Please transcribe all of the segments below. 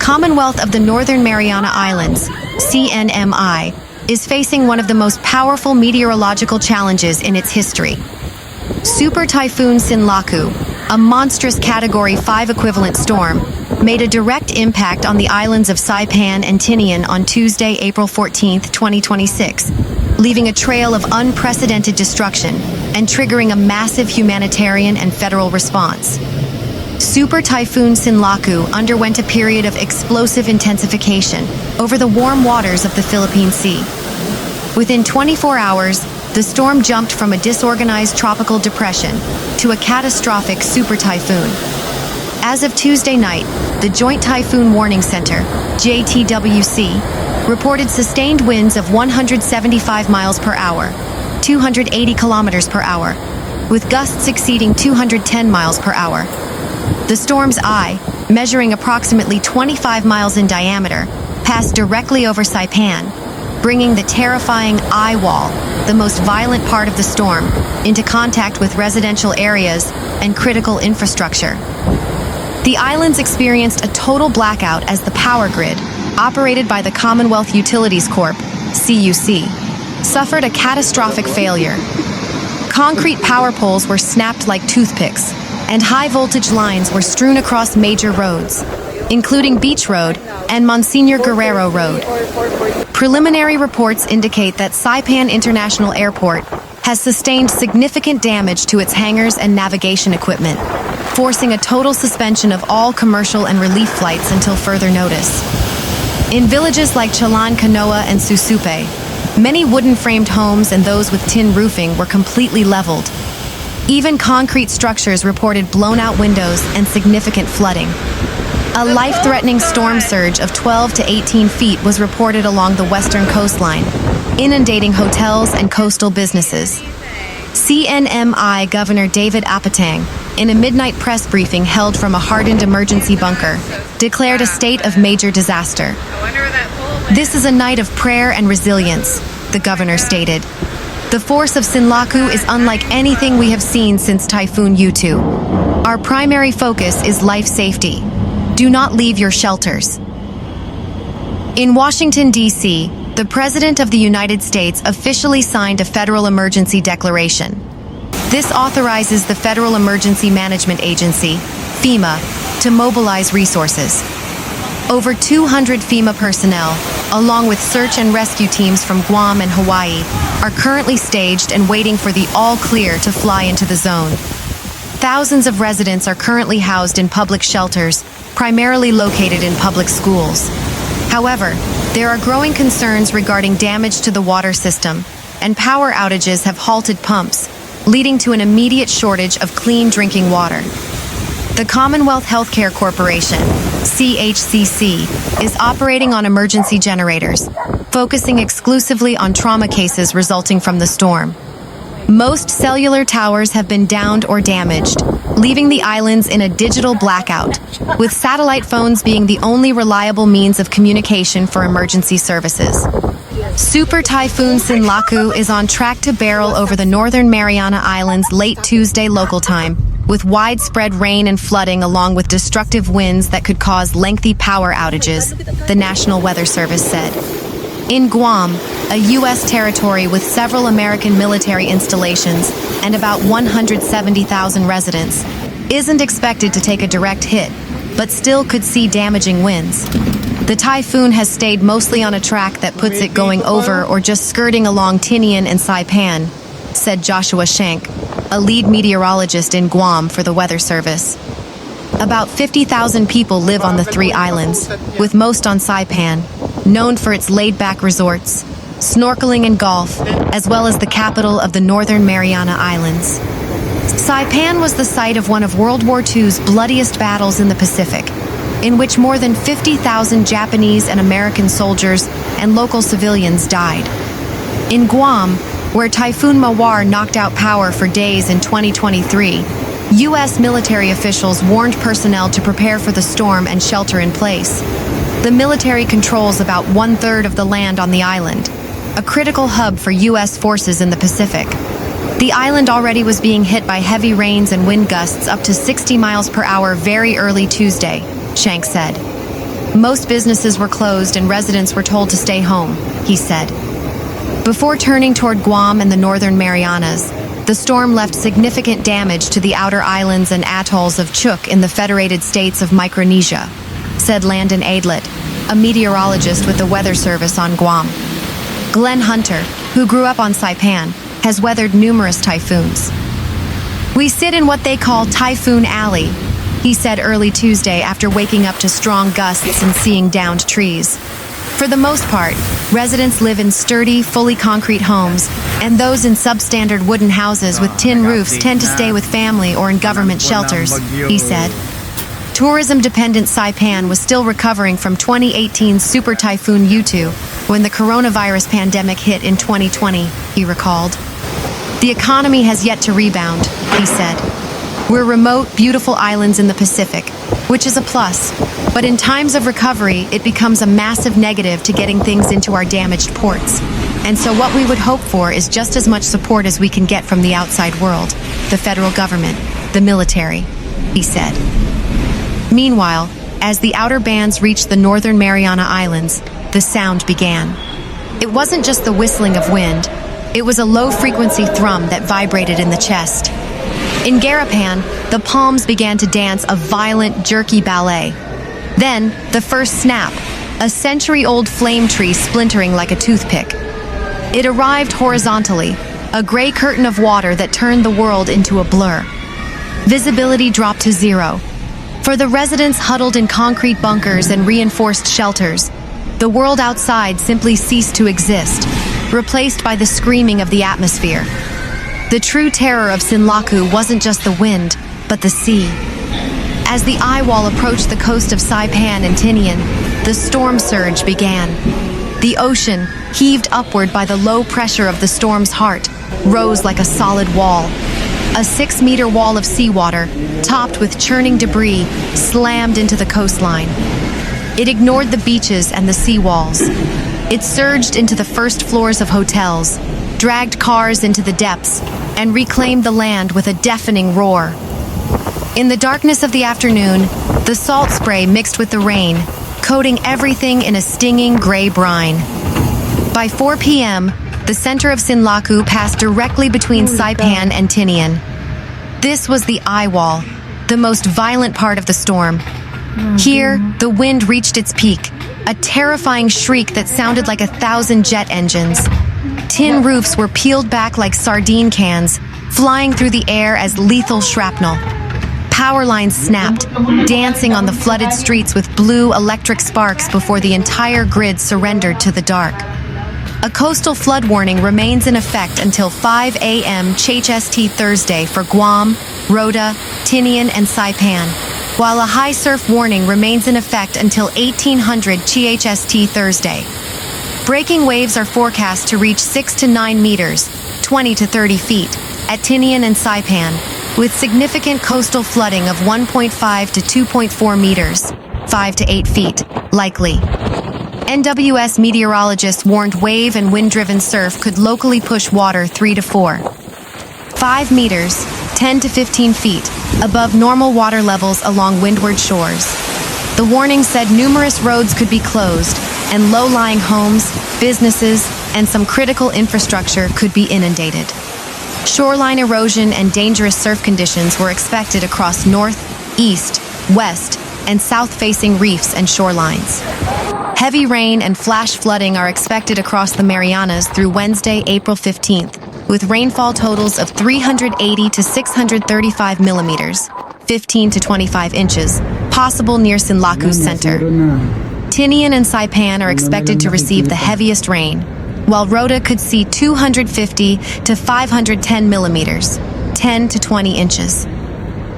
Commonwealth of the Northern Mariana Islands, CNMI, is facing one of the most powerful meteorological challenges in its history. Super Typhoon Sinlaku, a monstrous Category 5 equivalent storm, made a direct impact on the islands of Saipan and Tinian on Tuesday, April 14, 2026, leaving a trail of unprecedented destruction and triggering a massive humanitarian and federal response. Super Typhoon Sinlaku underwent a period of explosive intensification over the warm waters of the Philippine Sea. Within 24 hours, the storm jumped from a disorganized tropical depression to a catastrophic super typhoon. As of Tuesday night, the Joint Typhoon Warning Center, JTWC, reported sustained winds of 175 miles per hour, 280 kilometers per hour, with gusts exceeding 210 miles per hour. The storm's eye, measuring approximately 25 miles in diameter, passed directly over Saipan, bringing the terrifying eye wall, the most violent part of the storm, into contact with residential areas and critical infrastructure. The islands experienced a total blackout as the power grid, operated by the Commonwealth Utilities Corp, CUC, suffered a catastrophic failure. Concrete power poles were snapped like toothpicks, and high-voltage lines were strewn across major roads, including Beach Road and Monsignor Guerrero Road. Preliminary reports indicate that Saipan International Airport has sustained significant damage to its hangars and navigation equipment, forcing a total suspension of all commercial and relief flights until further notice. In villages like Chalan Kanoa and Susupe, many wooden-framed homes and those with tin roofing were completely leveled. Even concrete structures reported blown-out windows and significant flooding. A life-threatening storm surge of 12 to 18 feet was reported along the western coastline, inundating hotels and coastal businesses. CNMI Governor David Apatang, in a midnight press briefing held from a hardened emergency bunker, declared a state of major disaster. "This is a night of prayer and resilience," the governor stated. "The force of Sinlaku is unlike anything we have seen since Typhoon Yutu. Our primary focus is life safety. Do not leave your shelters." In Washington, D.C., the President of the United States officially signed a federal emergency declaration. This authorizes the Federal Emergency Management Agency, FEMA, to mobilize resources. Over 200 FEMA personnel, along with search and rescue teams from Guam and Hawaii, are currently staged and waiting for the all-clear to fly into the zone. Thousands of residents are currently housed in public shelters, primarily located in public schools. However, there are growing concerns regarding damage to the water system, and power outages have halted pumps, leading to an immediate shortage of clean drinking water. The Commonwealth Healthcare Corporation, ChCC, is operating on emergency generators, focusing exclusively on trauma cases resulting from the storm. Most cellular towers have been downed or damaged, leaving the islands in a digital blackout, with satellite phones being the only reliable means of communication for emergency services. Super Typhoon Sinlaku is on track to barrel over the Northern Mariana Islands late Tuesday local time, with widespread rain and flooding along with destructive winds that could cause lengthy power outages, the National Weather Service said. In Guam, a U.S. territory with several American military installations and about 170,000 residents, isn't expected to take a direct hit, but still could see damaging winds. The typhoon has stayed mostly on a track that puts it going over or just skirting along Tinian and Saipan, said Joshua Shank, a lead meteorologist in Guam for the Weather Service. About 50,000 people live on the three islands, with most on Saipan, known for its laid-back resorts, snorkeling and golf, as well as the capital of the Northern Mariana Islands. Saipan was the site of one of World War II's bloodiest battles in the Pacific, in which more than 50,000 Japanese and American soldiers and local civilians died. In Guam, where Typhoon Mawar knocked out power for days in 2023, U.S. military officials warned personnel to prepare for the storm and shelter in place. The military controls about one-third of the land on the island, a critical hub for U.S. forces in the Pacific. The island already was being hit by heavy rains and wind gusts up to 60 miles per hour very early Tuesday, Shank said. Most businesses were closed and residents were told to stay home, he said. Before turning toward Guam and the Northern Marianas, the storm left significant damage to the outer islands and atolls of Chuuk in the Federated States of Micronesia, said Landon Aydlett, a meteorologist with the Weather Service on Guam. Glenn Hunter, who grew up on Saipan, has weathered numerous typhoons. "We sit in what they call Typhoon Alley," he said early Tuesday after waking up to strong gusts and seeing downed trees. For the most part, residents live in sturdy, fully concrete homes, and those in substandard wooden houses with tin roofs tend to stay with family or in government shelters, he said. Tourism-dependent Saipan was still recovering from 2018's Super Typhoon Yutu when the coronavirus pandemic hit in 2020, he recalled. "The economy has yet to rebound," he said. "We're remote, beautiful islands in the Pacific, which is a plus, but in times of recovery, it becomes a massive negative to getting things into our damaged ports. And so what we would hope for is just as much support as we can get from the outside world, the federal government, the military," he said. Meanwhile, as the outer bands reached the Northern Mariana Islands, the sound began. It wasn't just the whistling of wind, it was a low-frequency thrum that vibrated in the chest. In Guerrero, the palms began to dance a violent, jerky ballet. Then, the first snap, a century-old flame tree splintering like a toothpick. It arrived horizontally, a gray curtain of water that turned the world into a blur. Visibility dropped to zero. For the residents huddled in concrete bunkers and reinforced shelters, the world outside simply ceased to exist, replaced by the screaming of the atmosphere. The true terror of Sinlaku wasn't just the wind, but the sea. As the eye wall approached the coast of Saipan and Tinian, the storm surge began. The ocean, heaved upward by the low pressure of the storm's heart, rose like a solid wall. A 6-meter wall of seawater, topped with churning debris, slammed into the coastline. It ignored the beaches and the seawalls. It surged into the first floors of hotels, dragged cars into the depths, and reclaimed the land with a deafening roar. In the darkness of the afternoon, the salt spray mixed with the rain, coating everything in a stinging gray brine. By 4 p.m., the center of Sinlaku passed directly between Saipan and Tinian. This was the eye wall, the most violent part of the storm. Here, the wind reached its peak, a terrifying shriek that sounded like 1,000 jet engines. Tin roofs were peeled back like sardine cans, flying through the air as lethal shrapnel. Power lines snapped, dancing on the flooded streets with blue electric sparks before the entire grid surrendered to the dark. A coastal flood warning remains in effect until 5 a.m. ChST Thursday for Guam, Rota, Tinian, and Saipan, while a high surf warning remains in effect until 1800 ChST Thursday. Breaking waves are forecast to reach 6 to 9 meters, 20 to 30 feet, at Tinian and Saipan, with significant coastal flooding of 1.5 to 2.4 meters, 5 to 8 feet, likely. NWS meteorologists warned wave and wind-driven surf could locally push water 3 to 4. 5 meters, 10 to 15 feet, above normal water levels along windward shores. The warning said numerous roads could be closed, and low-lying homes, businesses, and some critical infrastructure could be inundated. Shoreline erosion and dangerous surf conditions were expected across north, east, west, and south-facing reefs and shorelines. Heavy rain and flash flooding are expected across the Marianas through Wednesday, April 15th, with rainfall totals of 380 to 635 millimeters, 15 to 25 inches, possible near Sinlaku's center. Tinian and Saipan are expected to receive the heaviest rain, while Rota could see 250 to 510 millimeters, 10 to 20 inches.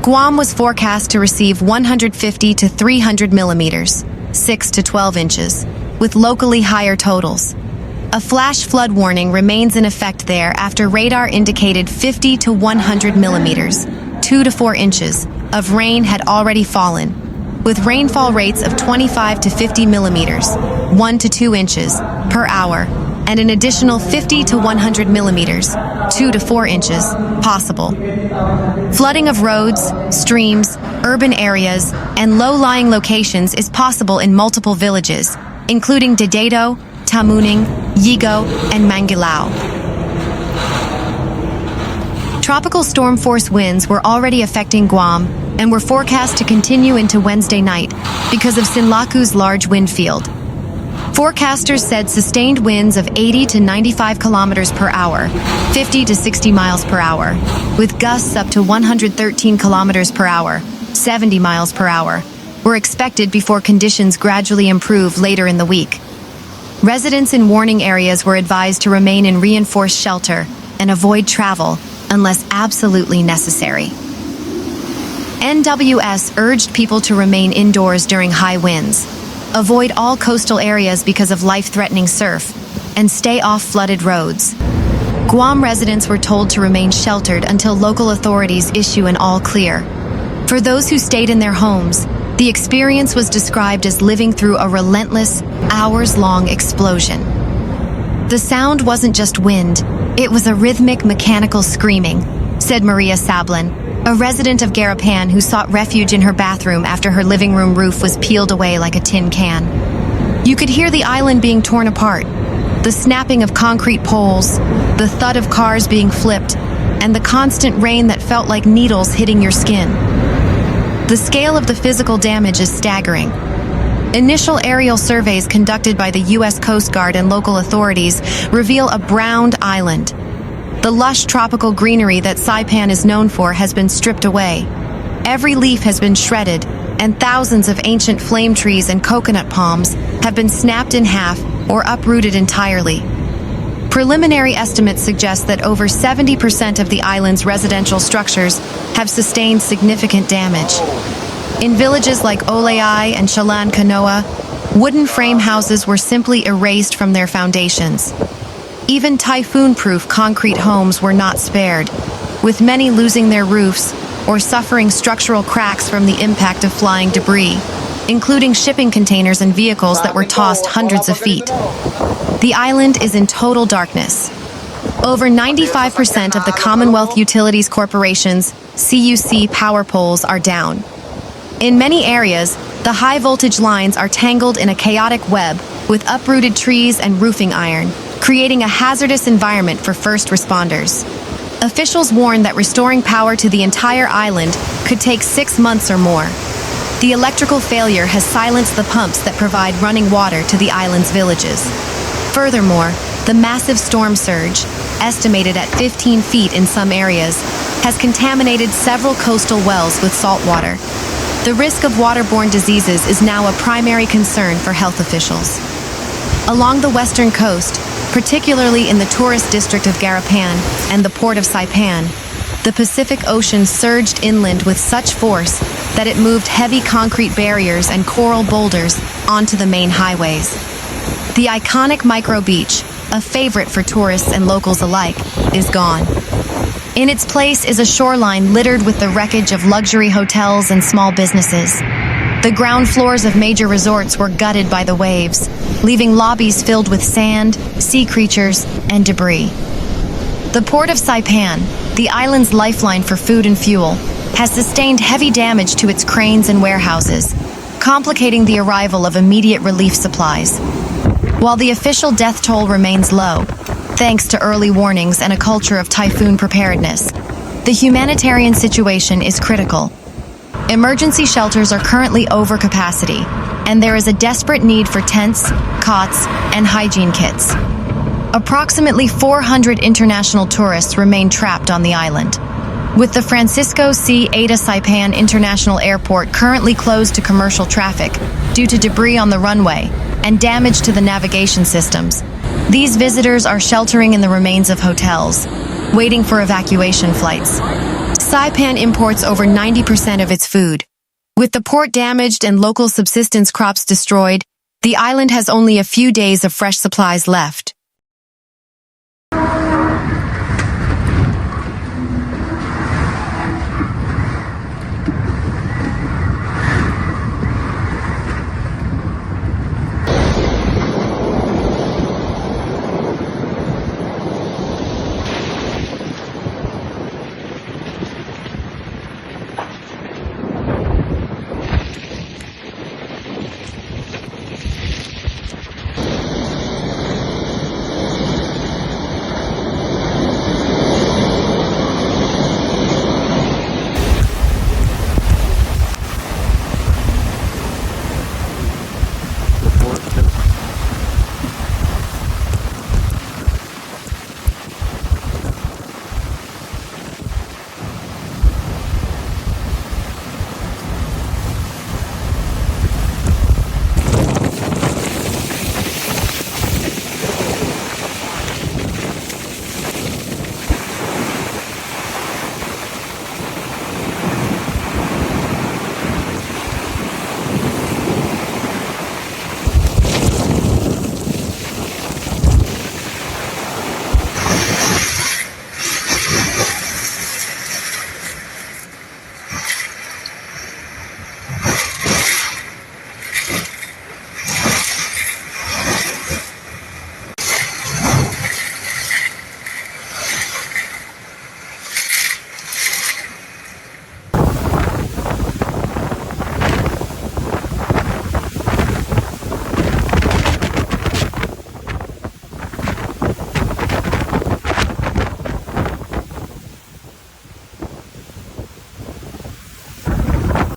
Guam was forecast to receive 150 to 300 millimeters, 6 to 12 inches, with locally higher totals. A flash flood warning remains in effect there after radar indicated 50 to 100 millimeters, 2 to 4 inches, of rain had already fallen, with rainfall rates of 25 to 50 millimeters, 1 to 2 inches, per hour, and an additional 50 to 100 millimeters, 2 to 4 inches, possible. Flooding of roads, streams, urban areas, and low-lying locations is possible in multiple villages, including Dededo, Tamuning, Yigo, and Mangilao. Tropical storm force winds were already affecting Guam and were forecast to continue into Wednesday night because of Sinlaku's large wind field. Forecasters said sustained winds of 80 to 95 kilometers per hour, 50 to 60 miles per hour, with gusts up to 113 kilometers per hour, 70 miles per hour, were expected before conditions gradually improve later in the week. Residents in warning areas were advised to remain in reinforced shelter and avoid travel unless absolutely necessary. NWS urged people to remain indoors during high winds, avoid all coastal areas because of life-threatening surf, and stay off flooded roads. Guam residents were told to remain sheltered until local authorities issue an all-clear. For those who stayed in their homes, the experience was described as living through a relentless, hours-long explosion. The sound wasn't just wind, it was a rhythmic, mechanical screaming, said Maria Sablin, a resident of Guerrero who sought refuge in her bathroom after her living room roof was peeled away like a tin can. You could hear the island being torn apart, the snapping of concrete poles, the thud of cars being flipped, and the constant rain that felt like needles hitting your skin. The scale of the physical damage is staggering. Initial aerial surveys conducted by the U.S. Coast Guard and local authorities reveal a browned island. The lush tropical greenery that Saipan is known for has been stripped away. Every leaf has been shredded, and thousands of ancient flame trees and coconut palms have been snapped in half or uprooted entirely. Preliminary estimates suggest that over 70% of the island's residential structures have sustained significant damage. In villages like Oleai and Chalan Kanoa, wooden frame houses were simply erased from their foundations. Even typhoon-proof concrete homes were not spared, with many losing their roofs or suffering structural cracks from the impact of flying debris, including shipping containers and vehicles that were tossed hundreds of feet. The island is in total darkness. Over 95% of the Commonwealth Utilities Corporation's CUC power poles are down. In many areas, the high-voltage lines are tangled in a chaotic web with uprooted trees and roofing iron, creating a hazardous environment for first responders. Officials warn that restoring power to the entire island could take 6 months or more. The electrical failure has silenced the pumps that provide running water to the island's villages. Furthermore, the massive storm surge, estimated at 15 feet in some areas, has contaminated several coastal wells with salt water. The risk of waterborne diseases is now a primary concern for health officials. Along the western coast, particularly in the tourist district of Garapan and the port of Saipan, the Pacific Ocean surged inland with such force that it moved heavy concrete barriers and coral boulders onto the main highways. The iconic micro beach, a favorite for tourists and locals alike, is gone. In its place is a shoreline littered with the wreckage of luxury hotels and small businesses. The ground floors of major resorts were gutted by the waves, leaving lobbies filled with sand, sea creatures, and debris. The port of Saipan, the island's lifeline for food and fuel, has sustained heavy damage to its cranes and warehouses, complicating the arrival of immediate relief supplies. While the official death toll remains low, thanks to early warnings and a culture of typhoon preparedness, the humanitarian situation is critical. Emergency shelters are currently over capacity, and there is a desperate need for tents, cots, and hygiene kits. Approximately 400 international tourists remain trapped on the island. With the Francisco C. Ada Saipan International Airport currently closed to commercial traffic due to debris on the runway and damage to the navigation systems, these visitors are sheltering in the remains of hotels, waiting for evacuation flights. Saipan imports over 90% of its food. With the port damaged and local subsistence crops destroyed, the island has only a few days of fresh supplies left.